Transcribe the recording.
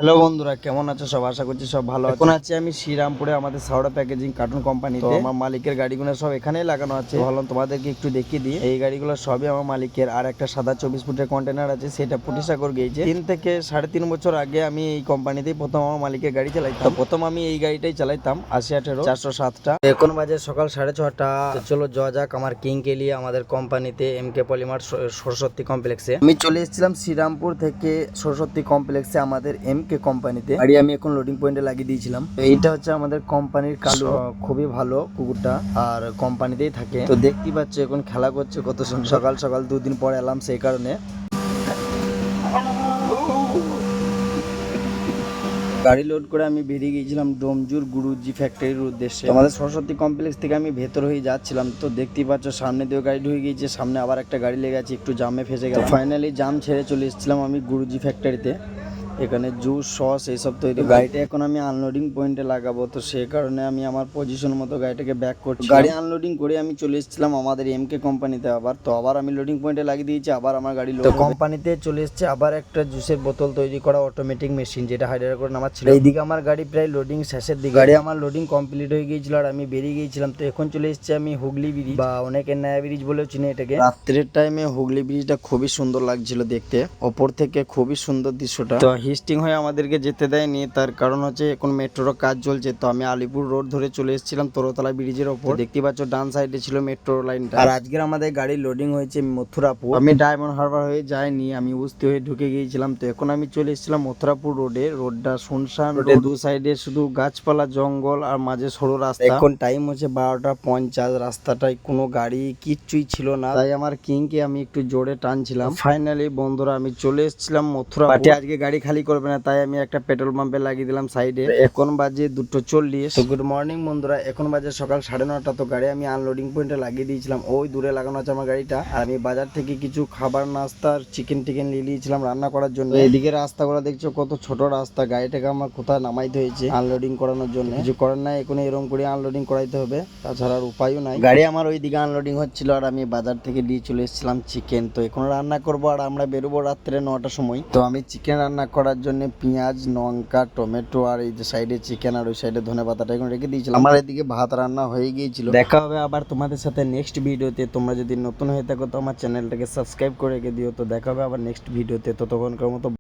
Hello বন্ধুরা, কেমন আছো সব? আশা করছি সব ভালো আছো। এখন আছি আমি শ্রীরামপুরে আমাদের সাউরা প্যাকেজিং কার্টুন কোম্পানিতে। আমার মালিকের গাড়িগুলো সব এখানেই লাগানো আছে। ভাবলাম তোমাদেরকে একটু দেখিয়ে দিই। এই গাড়িগুলো সবই আমার মালিকের। আর একটা সাদা 24 ফুটের কন্টেনার আছে, সেটা পুটিসাগর গিয়েছে। 3 থেকে 3.5 বছর আগে আমি এই কোম্পানিতেই প্রথম আমার মালিকের গাড়ি চালাইতাম। তো প্রথম আমি এই গাড়িটাই চালাইতাম 8018 407টা। এখন বাজে সকাল 6:30। চলো যাওয়া যাক আমার কিং কে নিয়ে আমাদের কোম্পানিতে MK পলিমার সরস্বতী কমপ্লেক্সে। আমি চলে এসেছিলাম শ্রীরামপুর থেকে সরস্বতী কমপ্লেক্সে আমাদের MK কোম্পানিতে। গাড়ি আমি এখন লোডিং পয়েন্টে লাগিয়ে দিয়েছিলাম। এইটা হচ্ছে আমাদের কোম্পানির কালু, খুবই ভালো কুকুরটা, আর কোম্পানিতেই থাকে। তো দেখতেই পাচ্ছ এখন খেলা করছে কত সুন্দর। সকাল সকাল 2 দিন পর এলাম, সেই কারণে। গাড়ি লোড করে আমি বেরিয়ে গিয়েছিলাম ডোমজুর গুরুজি ফ্যাক্টরির উদ্দেশ্যে। আমাদের সরস্বতী কমপ্লেক্স থেকে আমি ভেতর হয়ে যাচ্ছিলাম, তো দেখতেই পাচ্ছ সামনে দিয়ে গাড়ি ঢুকে গিয়েছে, সামনে আবার একটা গাড়ি লেগে আছে, একটু জামে ফেসে গেল। ফাইনালি জাম ছেড়ে চলে এসেছিলাম আমি গুরুজি ফ্যাক্টরিতে। এখানে জুস সস এইসব তৈরি। গাড়িটা এখন আমি আনলোডিং পয়েন্টে লাগাবো, তো সেই কারণে আমি আমার পজিশন মতো গাড়িটাকে ব্যাক করছি। গাড়ি আনলোডিং করে আমি চলে এসেছিলাম আমাদের MK কোম্পানিতে। আবার আমি লোডিং পয়েন্টে লাগিয়ে দিয়েছি, আবার আমার গাড়ি লোড। কোম্পানিতে চলে এসেছে আবার একটা জুসের বোতল তৈরি করা অটোমেটিক মেশিন, যেটা হাইড্রার করে নামাচ্ছিল। এইদিকে আমার গাড়ি প্রায় লোডিং শেষের দিকে। গাড়ি আমার লোডিং কমপ্লিট হয়ে গিয়েছিল আর আমি বেরিয়ে গিয়েছিলাম। তো এখন চলে এসেছি আমি হুগলি ব্রিজ, বা অনেকে নয়া ব্রিজ বলেও চিনি এটাকে। রাত্রের টাইমে হুগলি ব্রিজটা খুবই সুন্দর লাগছিল দেখতে, ওপর থেকে খুবই সুন্দর দৃশ্যটা। তো হিস্টিং হয়ে আমাদেরকে যেতে দেয়নি, তার কারণ হচ্ছে এখন মেট্রোর কাজ চলছে। তো আমি আলিপুর রোড ধরে চলে এসেছিলাম তোরতলা ব্রিজের ওপর। দেখতে পাচ্ছ ডান সাইডে ছিল মেট্রো লাইনটা। আর আজকের আমাদের গাড়ি লোডিং হয়েছে মথুরাপুর। আমি ডায়মন্ড হারবার হয়ে যাইনি, আমি উস্তি হয়ে ঢুকে গিয়েছিলাম। তো এখন আমি চলে এসেছিলাম মথুরাপুর রোডে। রোডটা শুনশান, রোডের দু সাইডে শুধু গাছপালা জঙ্গল আর মাঝে সরু রাস্তা। এখন টাইম হচ্ছে 12:50। রাস্তাটায় কোনো গাড়ি কিচ্ছুই ছিল না, তাই আমার কিংকে আমি একটু জোরে টানছিলাম। ফাইনালি বন্ধুরা আমি চলে এসেছিলাম মথুরাপুর। আজকে গাড়ি খালি করবে না, তাই আমি একটা পেট্রোল পাম্পে লাগিয়ে দিলাম সাইডে। এখন বাজে 2:40। তো গুড মর্নিং বন্ধুরা, এখন বাজে সকাল 9:30। তো গাড়ি আমি আনলোডিং পয়েন্টে লাগিয়ে দিয়েছিলাম, ওই দূরে লাগানো আছে আমার গাড়িটা। আর আমি বাজার থেকে কিছু খাবার নাস্তার চিকেন টিকেন নিয়ে নিয়েছিলাম রান্না করার জন্য। এইদিকে রাস্তাগুলো দেখছো কত ছোট রাস্তা, গাড়িটাকে আমার কোথায় নামাইতে হয়েছে আনলোডিং করানোর জন্য। কিছু করার নাই, এখন এরকম করে আনলোডিং করাইতে হবে, তাছাড়া আর উপায়ও নাই। গাড়ি আমার ওই দিকে আনলোডিং হচ্ছিল আর আমি বাজার থেকে দিয়ে চলে এসেছিলাম চিকেন। তো এখন রান্না করবো আর আমরা বেরোবো রাত্রে 9টার সময়। তো আমি চিকেন রান্না করার জন্য পেঁয়াজ, লঙ্কা, টমেটো আর এই যে সাইডে চিকেন আর ওই সাইডে ধনেপাতাটা এখন রেখে দিয়েছিলাম। আমার এদিকে ভাত রান্না হয়ে গিয়েছিল। দেখা হবে আবার তোমাদের সাথে নেক্সট ভিডিওতে। তোমরা যদি নতুন হয়ে থাকো তো আমার চ্যানেলটাকে সাবস্ক্রাইব করে রেখে দিও। তো দেখা হবে আবার নেক্সট ভিডিওতে, ততক্ষণকার মতো